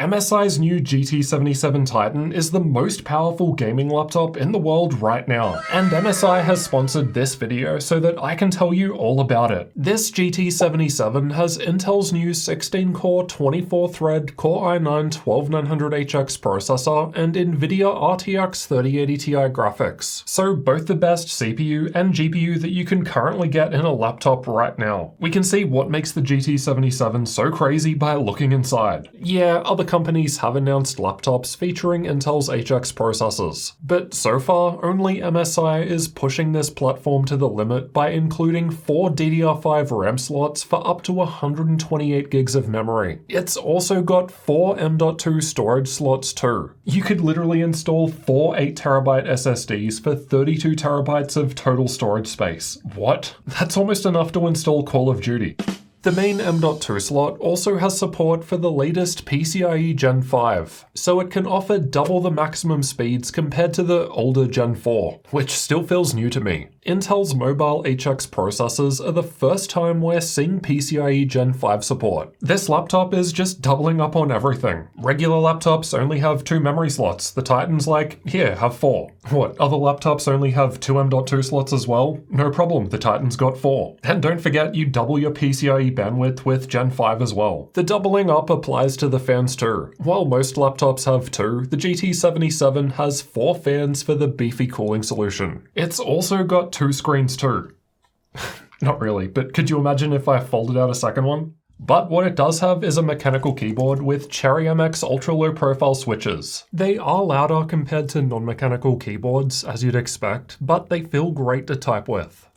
MSI's new GT77 Titan is the most powerful gaming laptop in the world right now, and MSI has sponsored this video so that I can tell you all about it. This GT77 has Intel's new 16-core 24-thread Core i9-12900HX processor and NVIDIA RTX 3080 Ti graphics, so both the best CPU and GPU that you can currently get in a laptop right now. We can see what makes the GT77 so crazy by looking inside. Yeah, other companies have announced laptops featuring Intel's HX processors, but so far only MSI is pushing this platform to the limit by including 4 DDR5 RAM slots for up to 128 gigs of memory. It's also got 4 M.2 storage slots too. You could literally install 4 8TB SSDs for 32 terabytes of total storage space. What? That's almost enough to install Call of Duty. The main M.2 slot also has support for the latest PCIe Gen 5, so it can offer double the maximum speeds compared to the older Gen 4, which still feels new to me. Intel's mobile HX processors are the first time we're seeing PCIe Gen 5 support. This laptop is just doubling up on everything. Regular laptops only have 2 memory slots. The Titan's like, here, have 4. What, other laptops only have 2 M.2 slots as well? No problem, the Titan's got 4. And don't forget, you double your PCIe bandwidth with Gen 5 as well. The doubling up applies to the fans too. While most laptops have 2, the GT77 has 4 fans for the beefy cooling solution. It's also got 2 screens too. Not really, but could you imagine if I folded out a second one? But what it does have is a mechanical keyboard with Cherry MX ultra-low profile switches. They are louder compared to non-mechanical keyboards, as you'd expect, but they feel great to type with.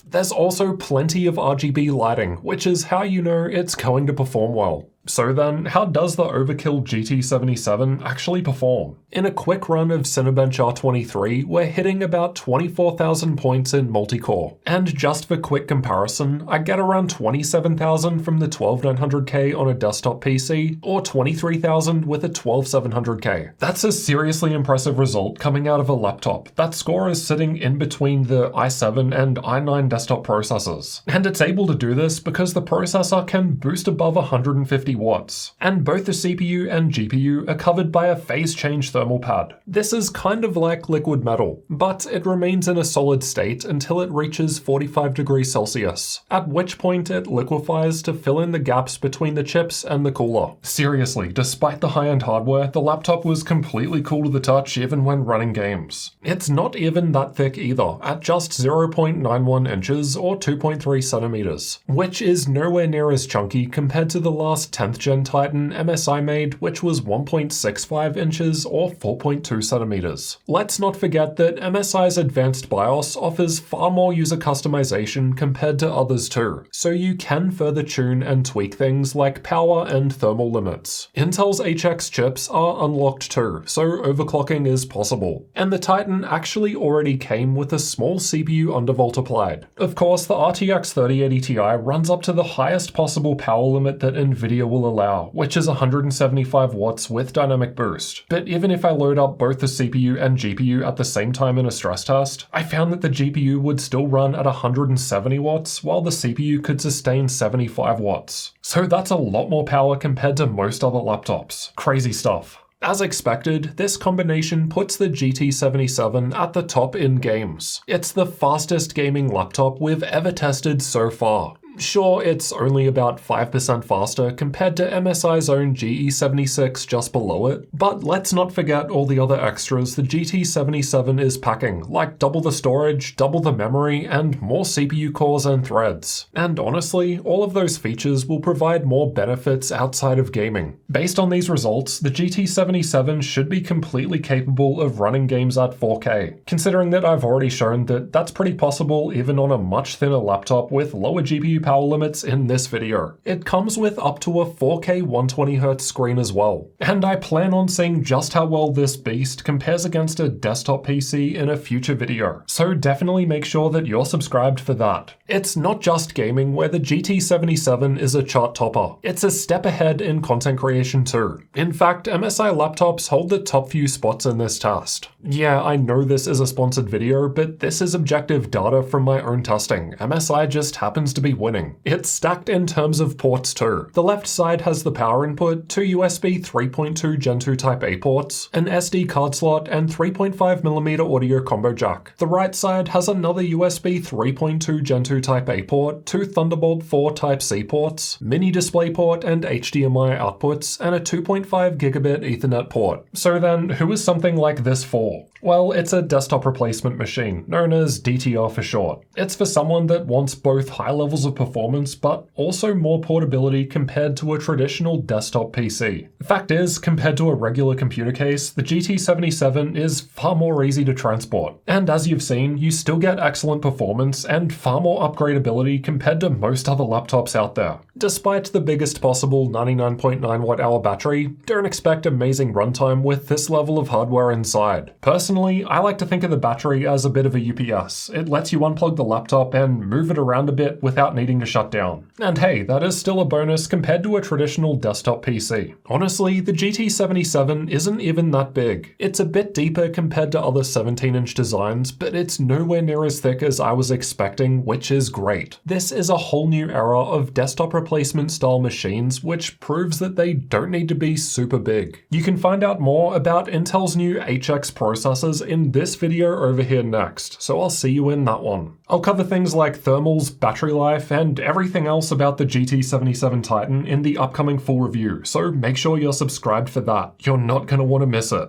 There's also plenty of RGB lighting, which is how you know it's going to perform well. So then, how does the overkill GT77 actually perform? In a quick run of Cinebench R23, we're hitting about 24,000 points in multi-core. And just for quick comparison, I get around 27,000 from the 12900K on a desktop PC, or 23,000 with a 12700K. That's a seriously impressive result coming out of a laptop. That score is sitting in between the i7 and i9 desktop processors. And it's able to do this because the processor can boost above 150 watts, and both the CPU and GPU are covered by a phase change thermal pad. This is kind of like liquid metal, but it remains in a solid state until it reaches 45 degrees Celsius, at which point it liquefies to fill in the gaps between the chips and the cooler. Seriously, despite the high-end hardware, the laptop was completely cool to the touch even when running games. It's not even that thick either, at just 0.91 inches or 2.3 centimeters, which is nowhere near as chunky compared to the last 10th gen Titan MSI made, which was 1.65 inches or 4.2 centimeters. Let's not forget that MSI's advanced BIOS offers far more user customization compared to others too, so you can further tune and tweak things like power and thermal limits. Intel's HX chips are unlocked too, so overclocking is possible. And the Titan actually already came with a small CPU undervolt applied. Of course, the RTX 3080 Ti runs up to the highest possible power limit that NVIDIA will allow, which is 175 watts with dynamic boost. But even if I load up both the CPU and GPU at the same time in a stress test, I found that the GPU would still run at 170 watts, while the CPU could sustain 75 watts. So that's a lot more power compared to most other laptops. Crazy stuff. As expected, this combination puts the GT77 at the top in games. It's the fastest gaming laptop we've ever tested so far. Sure, it's only about 5% faster compared to MSI's own GE76 just below it, but let's not forget all the other extras the GT77 is packing, like double the storage, double the memory, and more CPU cores and threads. And honestly, all of those features will provide more benefits outside of gaming. Based on these results, the GT77 should be completely capable of running games at 4K, considering that I've already shown that that's pretty possible even on a much thinner laptop with lower GPU power limits in this video. It comes with up to a 4K 120Hz screen as well, and I plan on seeing just how well this beast compares against a desktop PC in a future video, so definitely make sure that you're subscribed for that. It's not just gaming where the GT77 is a chart topper, it's a step ahead in content creation too. In fact, MSI laptops hold the top few spots in this test. Yeah, I know this is a sponsored video, but this is objective data from my own testing. MSI just happens to be winning. entertaining. It's stacked in terms of ports too. The left side has the power input, 2 USB 3.2 Gen 2 Type A ports, an SD card slot, and 3.5mm audio combo jack. The right side has another USB 3.2 Gen 2 Type A port, 2 Thunderbolt 4 Type C ports, mini DisplayPort and HDMI outputs, and a 2.5 gigabit Ethernet port. So then, who is something like this for? Well, it's a desktop replacement machine, known as DTR for short. It's for someone that wants both high levels of performance, but also more portability compared to a traditional desktop PC. The fact is, compared to a regular computer case, the GT77 is far more easy to transport. And as you've seen, you still get excellent performance and far more upgradability compared to most other laptops out there. Despite the biggest possible 99.9 watt-hour battery, don't expect amazing runtime with this level of hardware inside. Personally, I like to think of the battery as a bit of a UPS. It lets you unplug the laptop and move it around a bit without needing to shut down. And hey, that is still a bonus compared to a traditional desktop PC. Honestly, the GT77 isn't even that big. It's a bit deeper compared to other 17-inch designs, but it's nowhere near as thick as I was expecting, which is great. This is a whole new era of desktop replacement style machines, which proves that they don't need to be super big. You can find out more about Intel's new HX processors in this video over here next, so I'll see you in that one. I'll cover things like thermals, battery life, and everything else about the GT77 Titan in the upcoming full review, so make sure you're subscribed for that. You're not going to want to miss it.